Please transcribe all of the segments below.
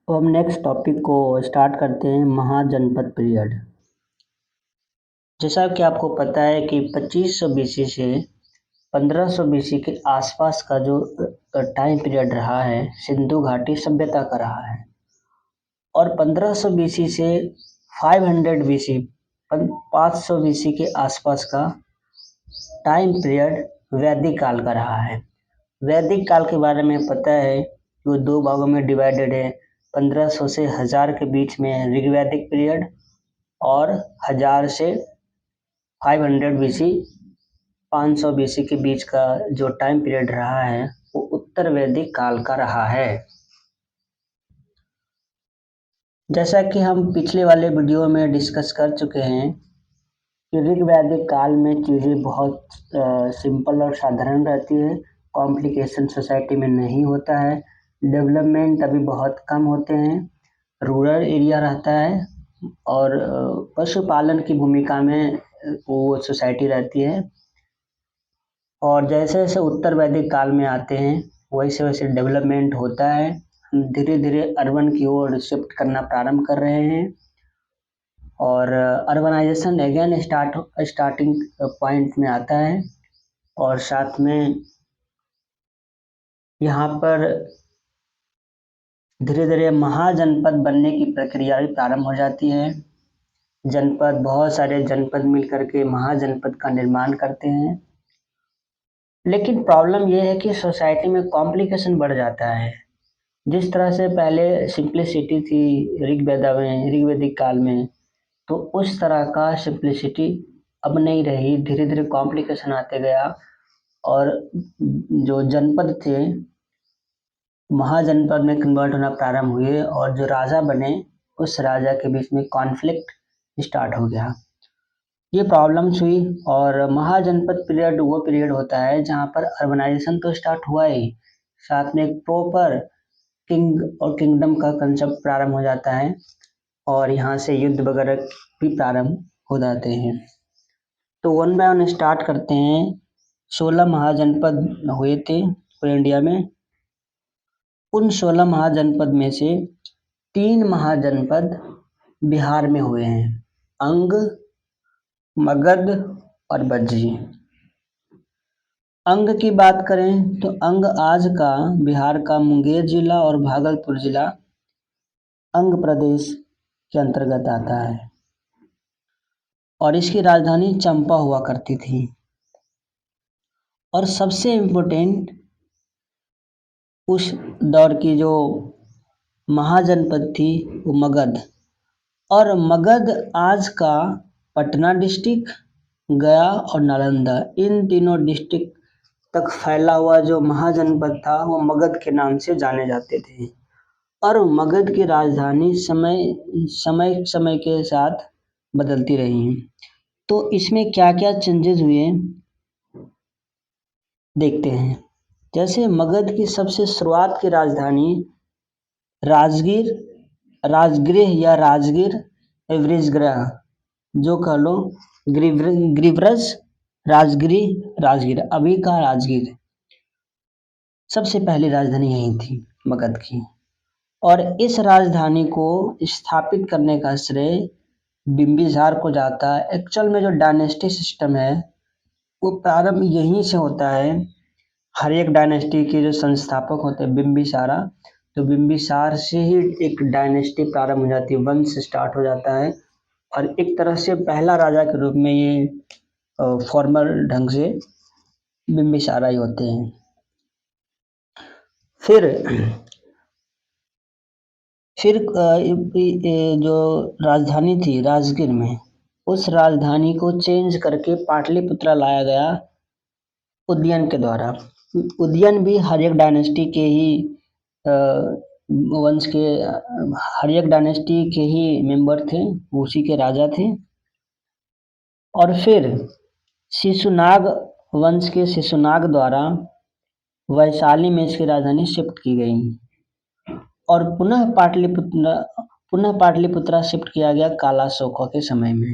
तो हम next topic को स्टार्ट करते हैं, महाजनपद पीरियड। जैसा कि आपको पता है कि 2500 बीसी से 1500 बीसी के आसपास का जो टाइम पीरियड रहा है, सिंधु घाटी सभ्यता का रहा है। और 1500 बीसी से 500 बीसी 500 बीसी के आसपास का टाइम पीरियड वैदिक काल का रहा है। वैदिक काल के बारे में पता है कि वो दो भागों में डिवाइडेड है। 1500 से 1000 के बीच में ऋग्वैदिक पीरियड और 1000 से 500 बीसी 500 बीसी के बीच का जो टाइम पीरियड रहा है वो उत्तर वैदिक काल का रहा है। जैसा कि हम पिछले वाले वीडियो में डिस्कस कर चुके हैं कि ऋग्वैदिक काल में चीज़ें बहुत सिंपल और साधारण रहती है, कॉम्प्लिकेशन सोसाइटी में नहीं होता है, डेवलपमेंट अभी बहुत कम होते हैं, रूरल एरिया रहता है और पशुपालन की भूमिका में वो सोसाइटी रहती है। और जैसे जैसे उत्तर वैदिक काल में आते हैं वैसे वैसे डेवलपमेंट होता है। हम धीरे धीरे अर्बन की ओर शिफ्ट करना प्रारंभ कर रहे हैं और अर्बनाइजेशन अगेन स्टार्टिंग पॉइंट में आता है और साथ में यहाँ पर धीरे धीरे महाजनपद बनने की प्रक्रिया भी प्रारंभ हो जाती है। जनपद, बहुत सारे जनपद मिलकर के महाजनपद का निर्माण करते हैं। लेकिन प्रॉब्लम यह है कि सोसाइटी में कॉम्प्लिकेशन बढ़ जाता है। जिस तरह से पहले सिंप्लिसिटी थी ऋग्वैदिक काल में, तो उस तरह का सिंप्लिसिटी अब नहीं रही। धीरे धीरे कॉम्प्लिकेशन आते गया और जो जनपद थे महाजनपद में कन्वर्ट होना प्रारंभ हुए और जो राजा बने उस राजा के बीच में कॉन्फ्लिक्ट स्टार्ट हो गया। ये प्रॉब्लम्स हुई और महाजनपद पीरियड वो पीरियड होता है जहाँ पर अर्बनाइजेशन तो स्टार्ट हुआ ही, साथ में एक प्रॉपर किंग और किंगडम का कंसेप्ट प्रारंभ हो जाता है और यहाँ से युद्ध वगैरह भी प्रारंभ हो जाते हैं। तो वन बाय वन स्टार्ट करते हैं। 16 महाजनपद हुए थे पूरे इंडिया में। उन 16 महाजनपद में से 3 महाजनपद बिहार में हुए हैं, अंग, मगध और बज्जी। अंग की बात करें तो अंग आज का बिहार का मुंगेर जिला और भागलपुर जिला अंग प्रदेश के अंतर्गत आता है और इसकी राजधानी चंपा हुआ करती थी। और सबसे इम्पोर्टेंट उस दौर की जो महाजनपद थी वो मगध, और मगध आज का पटना डिस्ट्रिक्ट, गया और नालंदा, इन तीनों डिस्ट्रिक्ट तक फैला हुआ जो महाजनपद था वो मगध के नाम से जाने जाते थे। और मगध की राजधानी समय के साथ बदलती रही। तो इसमें क्या क्या चेंजेस हुए देखते हैं। जैसे मगध की सबसे शुरुआत की राजधानी राजगृह या राजगीर एवरेजगृह, जो कह लो ग्रीवरज राजगीर, अभी का राजगीर, सबसे पहली राजधानी यही थी मगध की। और इस राजधानी को स्थापित करने का श्रेय बिंबिसार को जाता है। एक्चुअल में जो डायनेस्टी सिस्टम है वो प्रारंभ यहीं से होता है। हर एक डायनेस्टी के जो संस्थापक होते हैं बिंबिसारा, तो बिंबिसार से ही एक डायनेस्टी प्रारंभ हो जाती है, वंश स्टार्ट हो जाता है और एक तरह से पहला राजा के रूप में ये फॉर्मल ढंग से बिंबिसारा ही होते हैं। फिर जो राजधानी थी राजगीर में, उस राजधानी को चेंज करके पाटलिपुत्रा लाया गया उदयन के द्वारा। उदयन भी हर एक डायनेस्टी के ही वंश के, हर एक डायनेस्टी के ही मेंबर थे, उसी के राजा थे। और फिर शिशुनाग वंश के शिशुनाग द्वारा वैशाली में इसकी राजधानी शिफ्ट की गई और पुनः पाटलिपुत्रा शिफ्ट किया गया कालाशोका के समय में।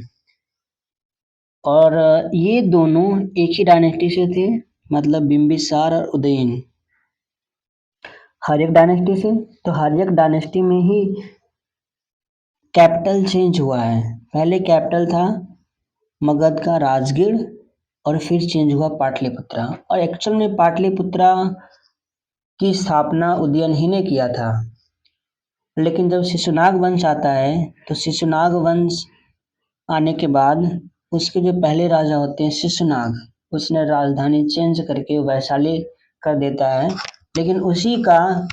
और ये दोनों एक ही डायनेस्टी से थे, मतलब बिंबिसार और उदयन। हर्यक डायनेस्टी से। तो हर्यक डायनेस्टी में ही कैपिटल चेंज हुआ है। पहले कैपिटल था मगध का राजगीर और फिर चेंज हुआ पाटलिपुत्रा, और एक्चुअल में पाटलिपुत्रा की स्थापना उदयन ही ने किया था। लेकिन जब शिशुनाग वंश आता है तो शिशुनाग वंश आने के बाद उसके जो पहले राजा होते हैं शिशुनाग, उसने राजधानी चेंज करके वैशाली कर देता है। लेकिन उसी का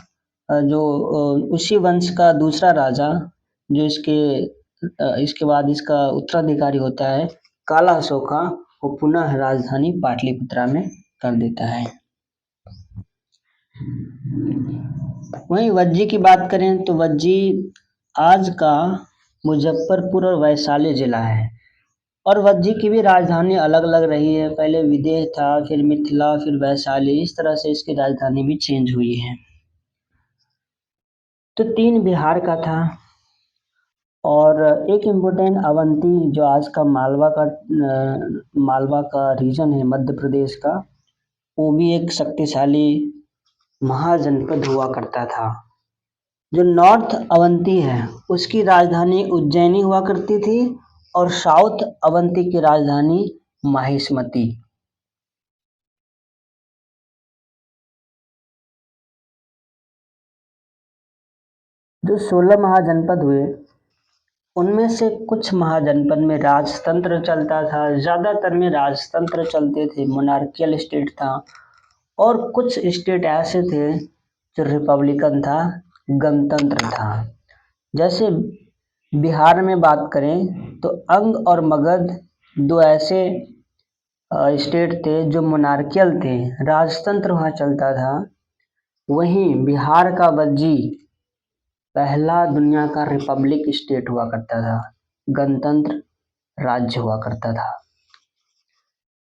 उसी वंश का दूसरा राजा जो इसके बाद इसका उत्तराधिकारी होता है काला अशोका, वो पुनः राजधानी पाटलिपुत्रा में कर देता है। वहीं वज्जी की बात करें तो वज्जी आज का मुजफ्फरपुर और वैशाली जिला है, और वज्जी की भी राजधानी अलग अलग रही है। पहले विदेह था, फिर मिथिला, फिर वैशाली, इस तरह से इसकी राजधानी भी चेंज हुई है। तो 3 बिहार का था, और एक इम्पोर्टेंट अवंती जो आज का मालवा का रीजन है मध्य प्रदेश का, वो भी एक शक्तिशाली महाजनपद हुआ करता था। जो नॉर्थ अवंती है उसकी राजधानी उज्जैनी हुआ करती थी, और साउथ अवंती की राजधानी माहिष्मती। जो 16 महाजनपद हुए उनमें से कुछ महाजनपद में राजतंत्र चलता था, ज़्यादातर में राजतंत्र चलते थे, मोनार्कियल स्टेट था, और कुछ स्टेट ऐसे थे जो रिपब्लिकन था, गणतंत्र था। जैसे बिहार में बात करें तो अंग और मगध 2 ऐसे स्टेट थे जो मोनार्कियल थे, राजतंत्र वहाँ चलता था। वहीं बिहार का वज्जी पहला दुनिया का रिपब्लिक स्टेट हुआ करता था, गणतंत्र राज्य हुआ करता था।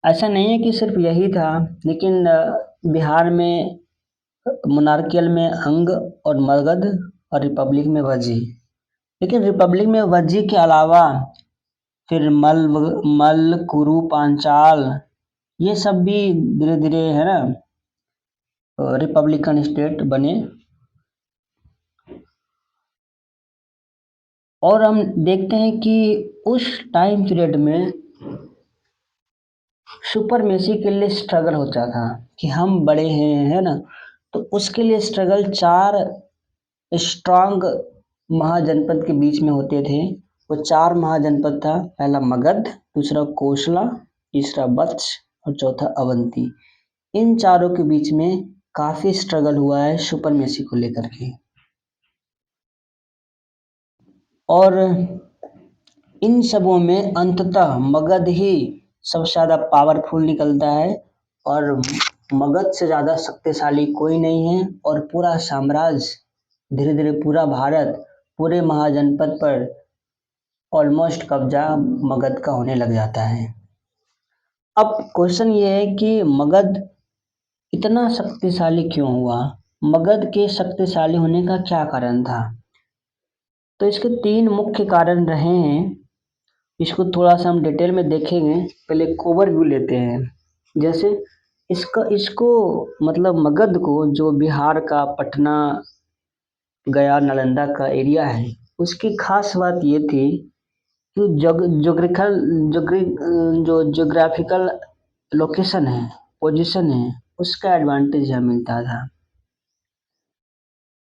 ऐसा नहीं है कि सिर्फ यही था, लेकिन बिहार में मोनार्कियल में अंग और मगध, और रिपब्लिक में वज्जी। लेकिन रिपब्लिक में वज्जी के अलावा फिर मल, कुरु, पांचाल, ये सब भी धीरे धीरे है ना रिपब्लिकन स्टेट बने। और हम देखते हैं कि उस टाइम पीरियड में सुपरमेसी के लिए स्ट्रगल होता था कि हम बड़े हैं, है ना। तो उसके लिए स्ट्रगल 4 स्ट्रांग महाजनपद के बीच में होते थे। वो 4 महाजनपद था, पहला मगध, दूसरा कोसला, तीसरा वत्स और चौथा अवंती। इन चारों के बीच में काफी स्ट्रगल हुआ है सुपरमेसी को लेकर के, और इन सबों में अंततः मगध ही सबसे ज़्यादा पावरफुल निकलता है, और मगध से ज़्यादा शक्तिशाली कोई नहीं है, और पूरा साम्राज्य धीरे धीरे पूरा भारत पूरे महाजनपद पर ऑलमोस्ट कब्जा मगध का होने लग जाता है। अब क्वेश्चन ये है कि मगध इतना शक्तिशाली क्यों हुआ, मगध के शक्तिशाली होने का क्या कारण था। तो इसके 3 मुख्य कारण रहे हैं। इसको थोड़ा सा हम डिटेल में देखेंगे। पहले एक ओवरव्यू लेते हैं। जैसे इसको मतलब मगध को, जो बिहार का पटना, गया, नालंदा का एरिया है, उसकी खास बात ये थी कि जो ज्योग्राफिकल लोकेशन है, पोजीशन है, उसका एडवांटेज यहाँ मिलता था।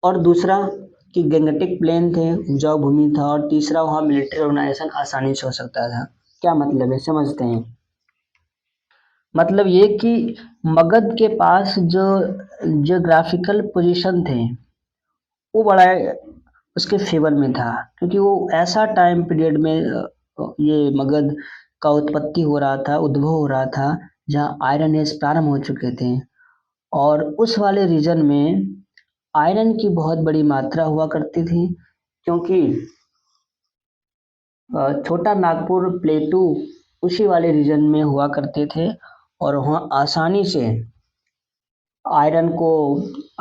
और दूसरा कि गंगेटिक प्लेन थे, उपजाऊ भूमि था, और तीसरा वहाँ मिलिट्री ऑर्गेनाइजेशन आसानी से हो सकता था। क्या मतलब है समझते हैं। मतलब ये कि मगध के पास जो जियोग्राफिकल पोजीशन थे वो बड़ा उसके फेवर में था, क्योंकि वो ऐसा टाइम पीरियड में ये मगध का उत्पत्ति हो रहा था, उद्भव हो रहा था, जहाँ आयरन एज प्रारंभ हो चुके थे, और उस वाले रीजन में आयरन की बहुत बड़ी मात्रा हुआ करती थी, क्योंकि छोटा नागपुर, प्लेटू उसी वाले रीजन में हुआ करते थे, और वहाँ आसानी से आयरन को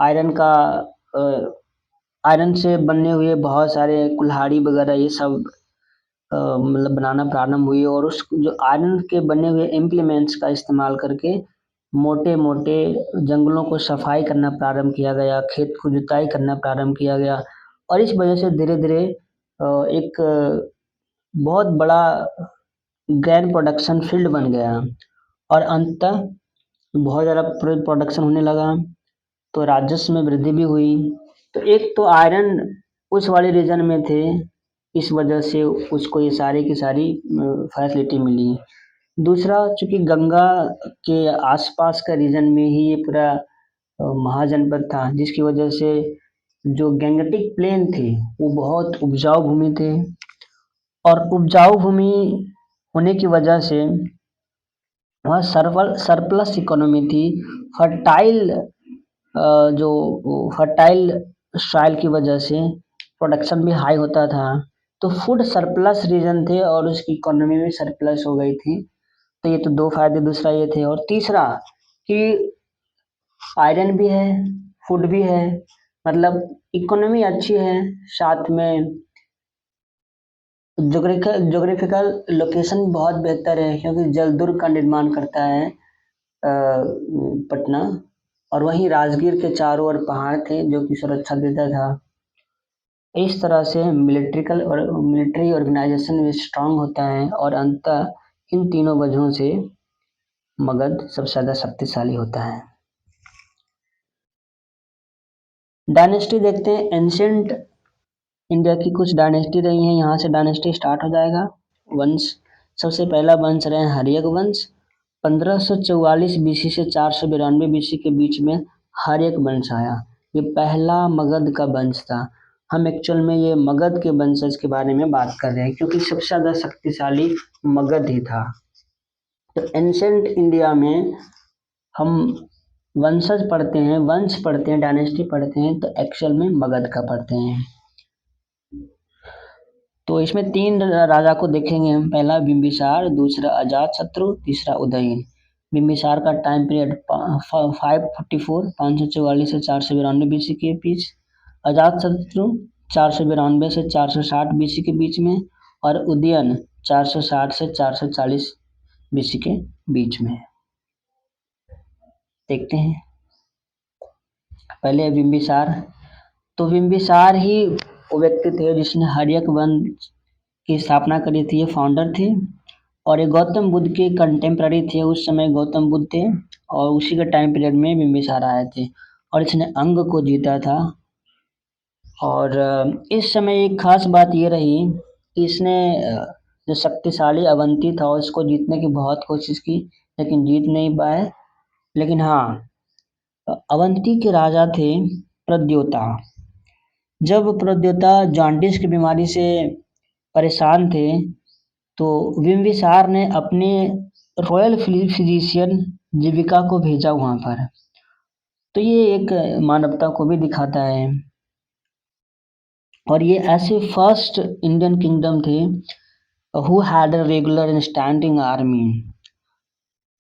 आयरन का आयरन से बने हुए बहुत सारे कुल्हाड़ी वगैरह ये सब मतलब बनाना प्रारंभ हुई, और उस जो आयरन के बने हुए इम्प्लीमेंट्स का इस्तेमाल करके मोटे मोटे जंगलों को सफाई करना प्रारंभ किया गया, खेत को जुताई करना प्रारंभ किया गया और इस वजह से धीरे धीरे एक बहुत बड़ा ग्रैंड प्रोडक्शन फील्ड बन गया और अंततः बहुत ज़्यादा प्रोडक्शन होने लगा, तो राजस्व में वृद्धि भी हुई। तो एक तो आयरन उस वाले रीजन में थे, इस वजह से उसको ये सारी की सारी फैसिलिटी मिली। दूसरा, चूंकि गंगा के आसपास का रीजन में ही ये पूरा महाजनपद था, जिसकी वजह से जो गैंगटिक प्लेन थे वो बहुत उपजाऊ भूमि थे और उपजाऊ भूमि होने की वजह से वहाँ सरप्लस इकोनॉमी थी। फर्टाइल जो फर्टाइल सॉइल की वजह से प्रोडक्शन भी हाई होता था, तो फूड सरप्लस रीजन थे और उसकी इकोनॉमी भी सरप्लस हो गई थी। तो ये तो दो फायदे दूसरा ये थे और तीसरा कि आयरन भी है, फूड भी है, मतलब इकोनॉमी अच्छी है, साथ में जोग्राफिकल लोकेशन बहुत बेहतर है क्योंकि जल दुर्ग का निर्माण करता है पटना और वहीं राजगीर के चारों ओर पहाड़ थे जो कि सुरक्षा देता था। इस तरह से मिलिट्री ऑर्गेनाइजेशन भी स्ट्रांग होता है और अंततः इन तीनों वजहों से मगध सबसे ज़्यादा शक्तिशाली होता है। डायनेस्टी देखते हैं, एंशियंट इंडिया की कुछ डायनेस्टी रही हैं, यहाँ से डायनेस्टी स्टार्ट हो जाएगा। वंश, सबसे पहला वंश रहे हर्यक वंश। 1544 बीसी से 492 बीसी के बीच में हर्यक वंश आया। ये पहला मगध का वंश था। हम एक्चुअल में ये मगध के वंशज के बारे में बात कर रहे हैं क्योंकि सबसे ज़्यादा शक्तिशाली मगध ही था। तो एंशियंट इंडिया में हम वंशज पढ़ते हैं, वंश पढ़ते हैं, डायनेस्टी पढ़ते हैं, तो एक्चुअल में मगध का पढ़ते हैं। तो इसमें 3 राजा को देखेंगे हम, पहला बिंबिसार, दूसरा अजातशत्रु, तीसरा उदयन। बिंबिसार का टाइम पीरियड 544 से 492 बीसी के बीच, अजातशत्रु 492 से 460 बीसी के बीच में और उदयन 460 से 440 बीसी के बीच में। देखते हैं पहले बिंबिसार। तो बिंबिसार ही वो व्यक्ति थे जिसने हर्यक वंश की स्थापना करी थी, ये फाउंडर थे और ये गौतम बुद्ध के कंटेम्प्ररी थे। उस समय गौतम बुद्ध थे और उसी के टाइम पीरियड में बिंबिसार आए थे और इसने अंग को जीता था। और इस समय एक खास बात ये रही कि इसने जो शक्तिशाली अवंती था उसको जीतने की बहुत कोशिश की लेकिन जीत नहीं पाए। लेकिन हाँ, अवंती के राजा थे प्रद्योता। जब प्रद्योता जॉन्डिस की बीमारी से परेशान थे तो बिंबिसार ने अपने रॉयल फिजिशियन जीविका को भेजा वहाँ पर। तो ये एक मानवता को भी दिखाता है और ये ऐसे फर्स्ट इंडियन किंगडम थे who had a regular and standing army,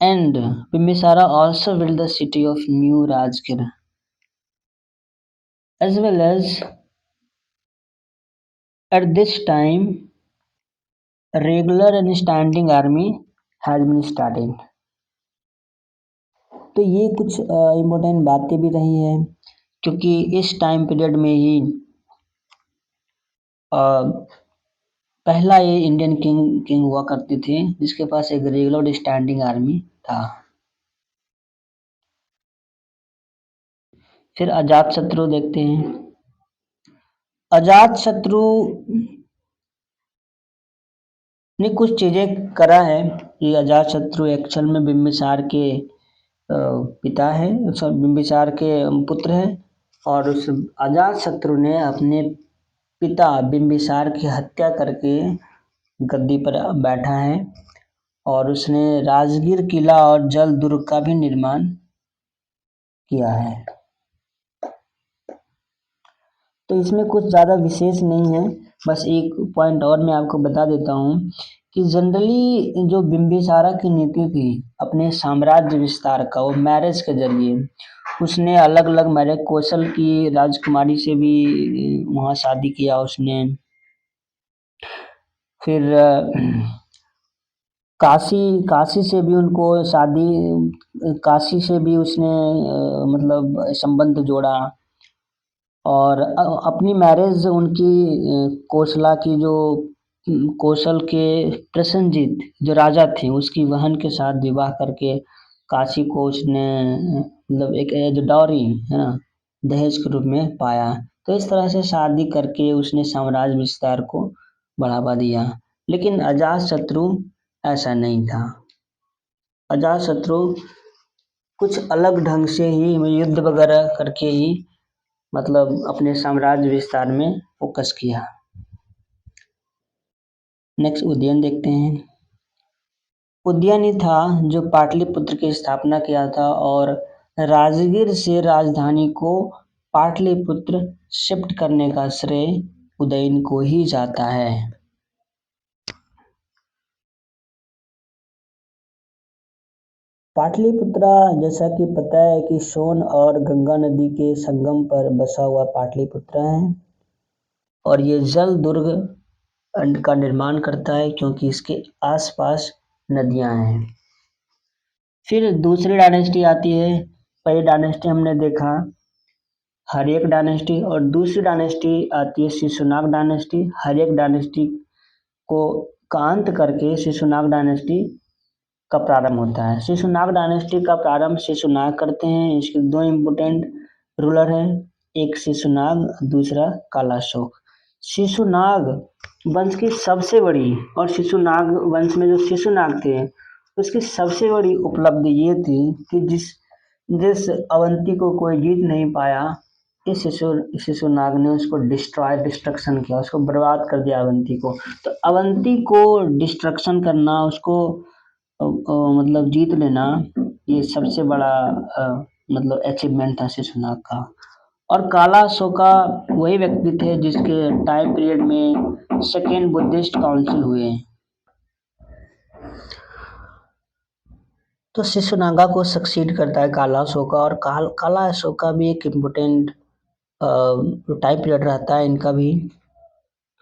and Bimbisara also built the city of New Rajgir as well as at this time a regular and standing army has been started। तो ये कुछ important बातें भी रही हैं क्योंकि इस time period में ही पहला ये इंडियन किंग हुआ करते थे जिसके पास एक रेगुलर स्टैंडिंग आर्मी था। फिर अजातशत्रु देखते हैं। अजातशत्रु ने कुछ चीजें करा है कि अजातशत्रु एक्चुअल में बिंबिसार के पिता है, बिंबिसार के पुत्र है और उस अजातशत्रु ने अपने पिता बिंबिसार की हत्या करके गद्दी पर बैठा है और उसने राजगीर किला और जल दुर्ग का भी निर्माण किया है। तो इसमें कुछ ज़्यादा विशेष नहीं है, बस एक पॉइंट और मैं आपको बता देता हूँ कि जनरली जो बिंबिसारा की नीति थी अपने साम्राज्य विस्तार का, वो मैरिज के जरिए उसने अलग अलग मैरिज, कौशल की राजकुमारी से भी वहाँ शादी किया उसने। फिर काशी काशी से भी उनको शादी काशी से भी उसने मतलब संबंध जोड़ा। और अपनी मैरिज उनकी कोसला की जो कौशल के प्रसेनजीत जो राजा थे उसकी बहन के साथ विवाह करके काशी को उसने मतलब एक एज डॉरी है ना, दहेज के रूप में पाया। तो इस तरह से शादी करके उसने साम्राज्य विस्तार को बढ़ावा दिया। लेकिन अजातशत्रु ऐसा नहीं था। अजातशत्रु कुछ अलग ढंग से ही युद्ध वगैरह करके ही मतलब अपने साम्राज्य विस्तार में फोकस किया। नेक्स्ट उदयन देखते हैं। उदयन ही था जो पाटलिपुत्र की स्थापना किया था और राजगीर से राजधानी को पाटलिपुत्र शिफ्ट करने का श्रेय उदयन को ही जाता है। पाटलिपुत्रा जैसा कि पता है कि सोन और गंगा नदी के संगम पर बसा हुआ पाटलिपुत्रा है और ये जल दुर्ग का निर्माण करता है क्योंकि इसके आसपास नदियां हैं। फिर दूसरी डायनेस्टी आती है। पहली डायनेस्टी हमने देखा हर्यक डायनेस्टी और दूसरी डायनेस्टी आती है शिशुनाग डायनेस्टी। हर्यक डायनेस्टी को का अंत करके शिशुनाग डायनेस्टी का प्रारंभ होता है। शिशुनाग डायनेस्टी का प्रारंभ शिशुनाग करते हैं। इसके दो इम्पोर्टेंट रूलर हैं, एक शिशुनाग दूसरा कालाशोक। शिशुनाग वंश की सबसे बड़ी और शिशुनाग वंश में जो शिशुनाग थे उसकी सबसे बड़ी उपलब्धि ये थी कि जिस जिस अवंती को कोई जीत नहीं पाया इस शिशुनाग ने उसको डिस्ट्रक्शन किया, उसको बर्बाद कर दिया अवंती को। तो अवंती को डिस्ट्रक्शन करना, उसको मतलब जीत लेना, ये सबसे बड़ा मतलब अचीवमेंट था शिशुनाग का। और काला अशोका वही व्यक्ति थे जिसके टाइम पीरियड में सेकेंड बुद्धिस्ट काउंसिल हुए। तो शिशुनागा को सक्सीड करता है काला अशोका और काला अशोका भी एक इम्पोर्टेंट टाइम पीरियड रहता है इनका भी,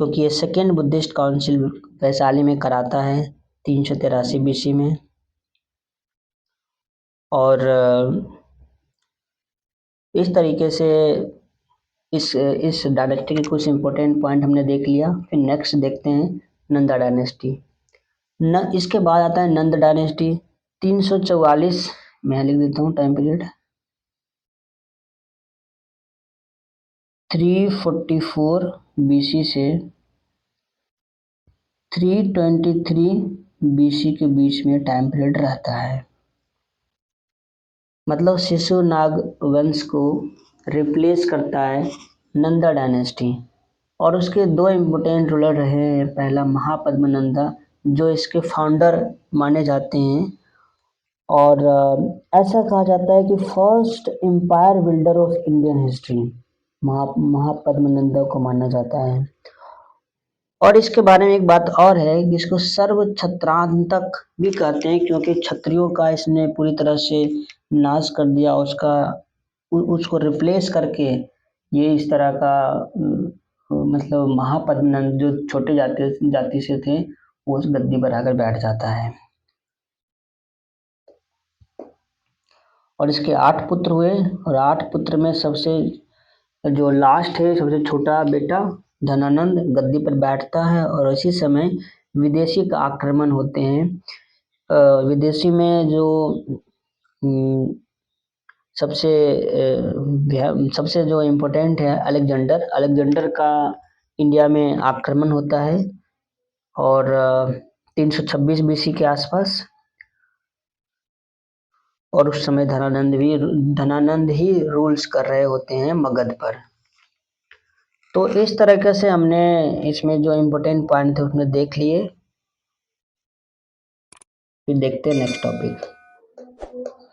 क्योंकि ये सेकेंड बुद्धिस्ट काउंसिल वैशाली में कराता है 383 BC में। और इस तरीके से इस डायनेस्टी के कुछ इम्पोर्टेंट पॉइंट हमने देख लिया। फिर नेक्स्ट देखते हैं नंदा डायनेस्टी। इसके बाद आता है नंद डायनेस्टी 344 मैं लिख देता हूँ टाइम पीरियड 344 BC से 323 BC के बीच में टाइम पीरियड रहता है। मतलब शिशुनाग वंश को रिप्लेस करता है नंदा डायनेस्टी और उसके दो इम्पोर्टेंट रूलर रहे हैं। पहला महापद्मनंदा जो इसके फाउंडर माने जाते हैं और ऐसा कहा जाता है कि first empire builder of Indian history Mahapadma Nanda को माना जाता है। और इसके बारे में एक बात और है कि इसको सर्व छत्रांतक भी कहते हैं क्योंकि क्षत्रियों का इसने पूरी तरह से नाश कर दिया, उसको रिप्लेस करके ये इस तरह का मतलब महापद्मनंद जो छोटे जाति से थे वो उस गद्दी पर आकर बैठ जाता है। और इसके 8 पुत्र हुए और 8 पुत्र में सबसे जो लास्ट है सबसे छोटा बेटा धनानंद गद्दी पर बैठता है और इसी समय विदेशी का आक्रमण होते हैं। विदेशी में जो सबसे जो इम्पोर्टेंट है अलेक्जेंडर का इंडिया में आक्रमण होता है और 326 BC के आसपास। और उस समय धनानंद ही रूल्स कर रहे होते हैं मगध पर। तो इस तरीके से हमने इसमें जो इम्पोर्टेंट पॉइंट थे उसमें देख लिए। फिर देखते हैं नेक्स्ट टॉपिक।